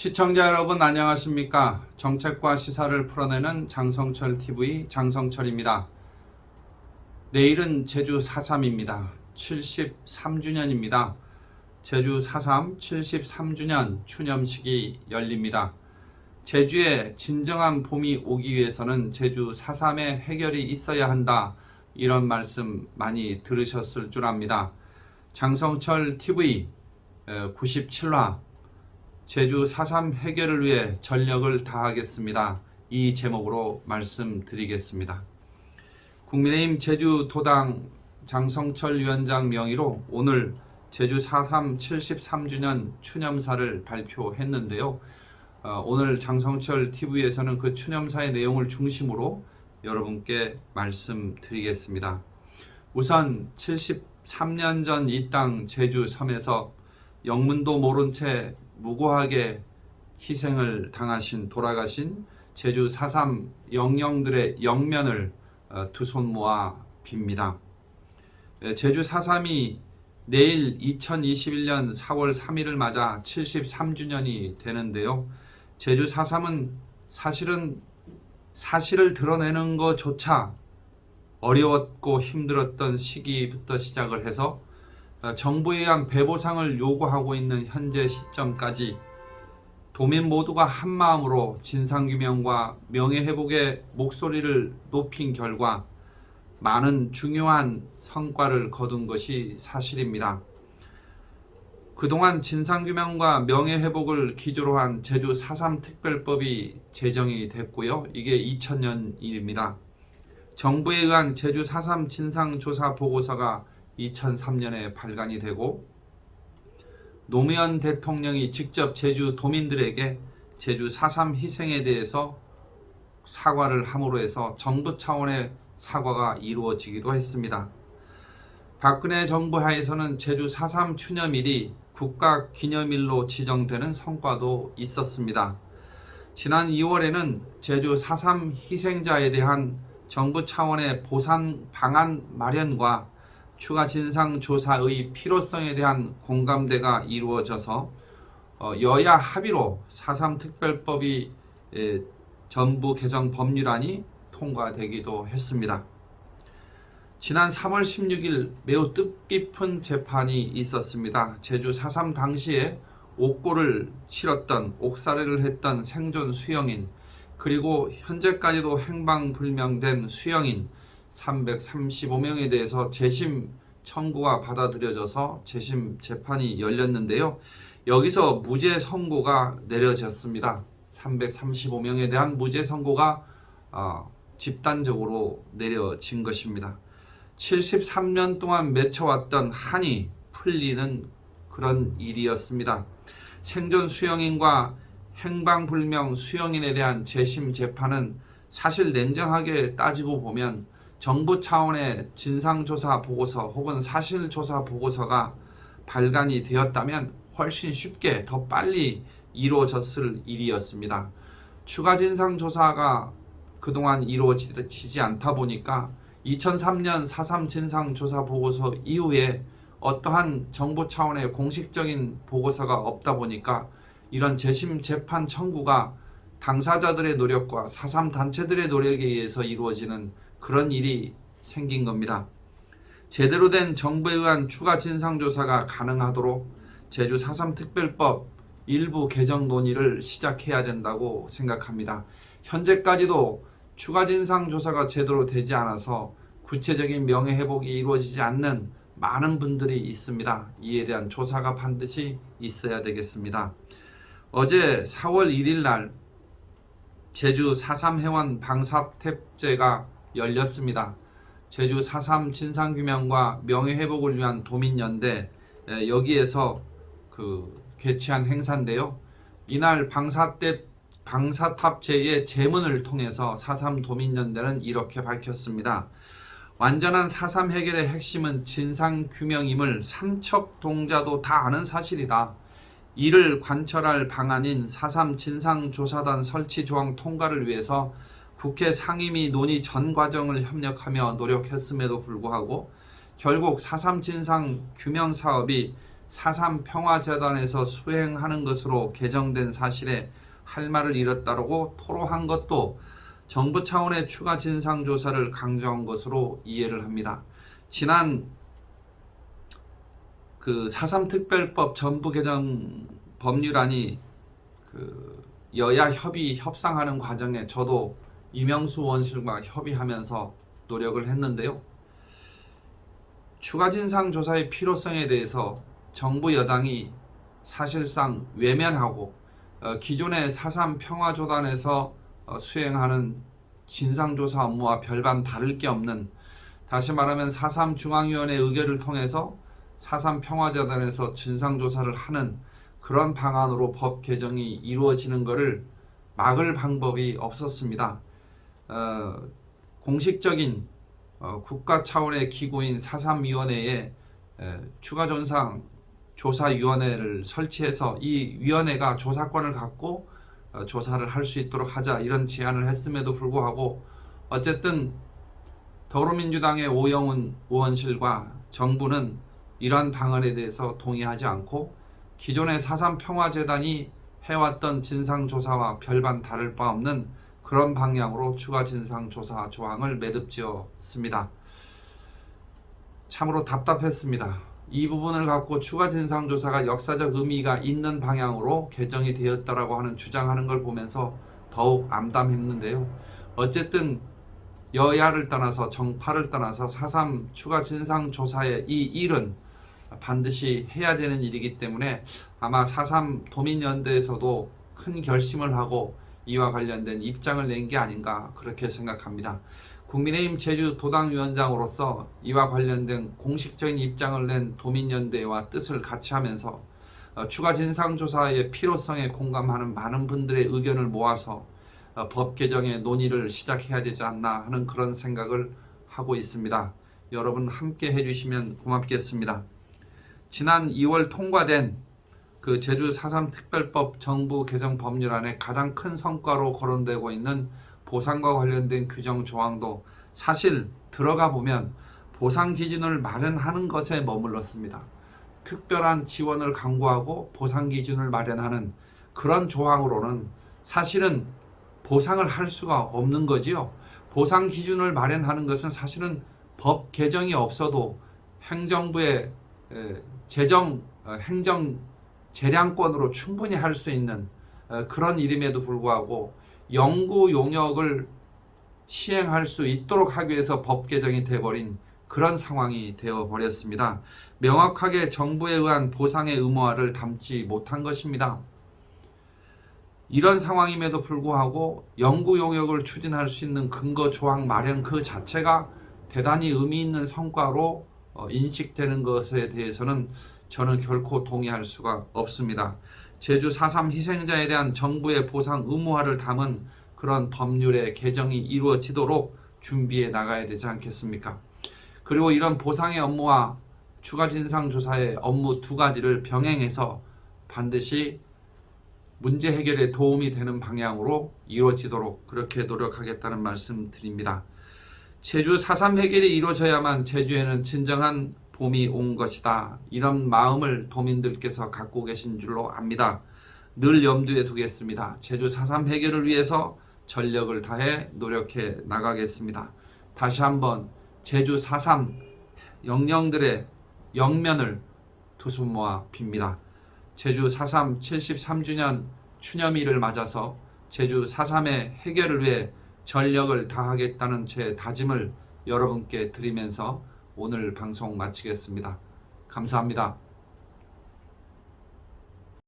시청자 여러분 안녕하십니까? 정책과 시사를 풀어내는 장성철 TV 장성철입니다. 내일은 제주 4.3입니다. 73주년입니다. 제주 4.3 73주년 추념식이 열립니다. 제주에 진정한 봄이 오기 위해서는 제주 4.3의 해결이 있어야 한다. 이런 말씀 많이 들으셨을 줄 압니다. 장성철 TV 97화 제주 4.3 해결을 위해 전력을 다하겠습니다. 이 제목으로 말씀드리겠습니다. 국민의힘 제주도당 장성철 위원장 명의로 오늘 제주 4.3 73주년 추념사를 발표했는데요. 오늘 장성철 TV에서는 그 추념사의 내용을 중심으로 여러분께 말씀드리겠습니다. 우선 73년 전 이 땅 제주 섬에서 영문도 모른 채 무고하게 희생을 당하신 돌아가신 제주 4.3 영령들의 영면을 두 손 모아 빕니다. 제주 4.3이 내일 2021년 4월 3일을 맞아 73주년이 되는데요. 제주 4.3은 사실을 드러내는 것조차 어려웠고 힘들었던 시기부터 시작을 해서 정부에 의한 배보상을 요구하고 있는 현재 시점까지 도민 모두가 한마음으로 진상규명과 명예회복의 목소리를 높인 결과 많은 중요한 성과를 거둔 것이 사실입니다. 그동안 진상규명과 명예회복을 기조로 한 제주 4.3 특별법이 제정이 됐고요. 이게 2000년 일입니다. 정부에 의한 제주 4.3 진상조사 보고서가 2003년에 발간이 되고 노무현 대통령이 직접 제주 도민들에게 제주 4.3 희생에 대해서 사과를 함으로 해서 정부 차원의 사과가 이루어지기도 했습니다. 박근혜 정부 하에서는 제주 4.3 추념일이 국가기념일로 지정되는 성과도 있었습니다. 지난 2월에는 제주 4.3 희생자에 대한 정부 차원의 보상 방안 마련과 추가 진상조사의 필요성에 대한 공감대가 이루어져서 여야 합의로 4.3 특별법이 전부 개정 법률안이 통과되기도 했습니다. 지난 3월 16일 매우 뜻깊은 재판이 있었습니다. 제주 4.3 당시에 옥고를 치렀던 옥살이를 했던 생존 수영인 그리고 현재까지도 행방불명된 수영인 335명에 대해서 재심 청구가 받아들여져서 재심 재판이 열렸는데요. 여기서 무죄 선고가 내려졌습니다. 335명에 대한 무죄 선고가 집단적으로 내려진 것입니다. 73년 동안 맺혀왔던 한이 풀리는 그런 일이었습니다. 생존 수영인과 행방불명 수영인에 대한 재심 재판은 사실 냉정하게 따지고 보면 정부 차원의 진상조사 보고서 혹은 사실조사 보고서가 발간이 되었다면 훨씬 쉽게 더 빨리 이루어졌을 일이었습니다. 추가 진상조사가 그동안 이루어지지 않다 보니까 2003년 4.3 진상조사 보고서 이후에 어떠한 정부 차원의 공식적인 보고서가 없다 보니까 이런 재심 재판 청구가 당사자들의 노력과 4.3 단체들의 노력에 의해서 이루어지는 그런 일이 생긴 겁니다. 제대로 된 정부에 의한 추가 진상조사가 가능하도록 제주 4.3 특별법 일부 개정 논의를 시작해야 된다고 생각합니다. 현재까지도 추가 진상조사가 제대로 되지 않아서 구체적인 명예회복이 이루어지지 않는 많은 분들이 있습니다. 이에 대한 조사가 반드시 있어야 되겠습니다. 어제 4월 1일 날 제주 4.3 해원 방사택제가 열렸습니다. 제주 4.3 진상규명과 명예회복을 위한 도민연대 여기에서 개최한 행사인데요. 이날 방사탑제의 제문을 통해서 4.3 도민연대는 이렇게 밝혔습니다. 완전한 4.3 해결의 핵심은 진상규명임을 삼척동자도 다 아는 사실이다. 이를 관철할 방안인 4.3 진상조사단 설치 조항 통과를 위해서 국회 상임위 논의 전 과정을 협력하며 노력했음에도 불구하고 결국 4.3 진상 규명 사업이 4.3 평화재단에서 수행하는 것으로 개정된 사실에 할 말을 잃었다고 토로한 것도 정부 차원의 추가 진상조사를 강조한 것으로 이해를 합니다. 지난 4.3 특별법 전부 개정 법률안이 여야 협상하는 과정에 저도 이명수 원실과 협의하면서 노력을 했는데요. 추가 진상조사의 필요성에 대해서 정부 여당이 사실상 외면하고 기존의 4.3 평화조단에서 수행하는 진상조사 업무와 별반 다를 게 없는, 다시 말하면 4.3 중앙위원회 의결을 통해서 4.3 평화재단에서 진상조사를 하는 그런 방안으로 법 개정이 이루어지는 것을 막을 방법이 없었습니다. 공식적인 국가 차원의 기구인 4.3위원회에 추가 조사위원회를 설치해서 이 위원회가 조사권을 갖고 조사를 할 수 있도록 하자, 이런 제안을 했음에도 불구하고 어쨌든 더불어민주당의 오영훈 의원실과 정부는 이러한 방안에 대해서 동의하지 않고 기존의 4.3 평화재단이 해왔던 진상조사와 별반 다를 바 없는 그런 방향으로 추가 진상조사 조항을 매듭지었습니다. 참으로 답답했습니다. 이 부분을 갖고 추가 진상조사가 역사적 의미가 있는 방향으로 개정이 되었다라고 하는 주장하는 걸 보면서 더욱 암담했는데요. 어쨌든 여야를 떠나서 정파를 떠나서 4.3 추가 진상조사의 이 일은 반드시 해야 되는 일이기 때문에 아마 4.3 도민연대에서도 큰 결심을 하고 이와 관련된 입장을 낸 게 아닌가 그렇게 생각합니다. 국민의힘 제주도당위원장으로서 이와 관련된 공식적인 입장을 낸 도민연대와 뜻을 같이 하면서 추가 진상조사의 필요성에 공감하는 많은 분들의 의견을 모아서 법 개정의 논의를 시작해야 되지 않나 하는 그런 생각을 하고 있습니다. 여러분 함께 해주시면 고맙겠습니다. 지난 2월 통과된 제주 4.3 특별법 정부 개정 법률안의 가장 큰 성과로 거론되고 있는 보상과 관련된 규정 조항도 사실 들어가 보면 보상 기준을 마련하는 것에 머물렀습니다. 특별한 지원을 강구하고 보상 기준을 마련하는 그런 조항으로는 사실은 보상을 할 수가 없는 거지요. 보상 기준을 마련하는 것은 사실은 법 개정이 없어도 행정부의 행정 재량권으로 충분히 할 수 있는 그런 일임에도 불구하고 영구 용역을 시행할 수 있도록 하기 위해서 법 개정이 되어버린 그런 상황이 되어버렸습니다. 명확하게 정부에 의한 보상의 의무화를 담지 못한 것입니다. 이런 상황임에도 불구하고 영구 용역을 추진할 수 있는 근거 조항 마련 그 자체가 대단히 의미 있는 성과로 인식되는 것에 대해서는 저는 결코 동의할 수가 없습니다. 제주 4.3 희생자에 대한 정부의 보상 의무화를 담은 그런 법률의 개정이 이루어지도록 준비해 나가야 되지 않겠습니까? 그리고 이런 보상의 업무와 추가 진상조사의 업무 두 가지를 병행해서 반드시 문제 해결에 도움이 되는 방향으로 이루어지도록 그렇게 노력하겠다는 말씀 드립니다. 제주 4.3 해결이 이루어져야만 제주에는 진정한 봄이 온 것이다. 이런 마음을 도민들께서 갖고 계신 줄로 압니다. 늘 염두에 두겠습니다. 제주 4.3 해결을 위해서 전력을 다해 노력해 나가겠습니다. 다시 한번 제주 4.3 영령들의 영면을 두 손 모아 빕니다. 제주 4.3 73주년 추념일을 맞아서 제주 4.3의 해결을 위해 전력을 다하겠다는 제 다짐을 여러분께 드리면서 오늘 방송 마치겠습니다. 감사합니다.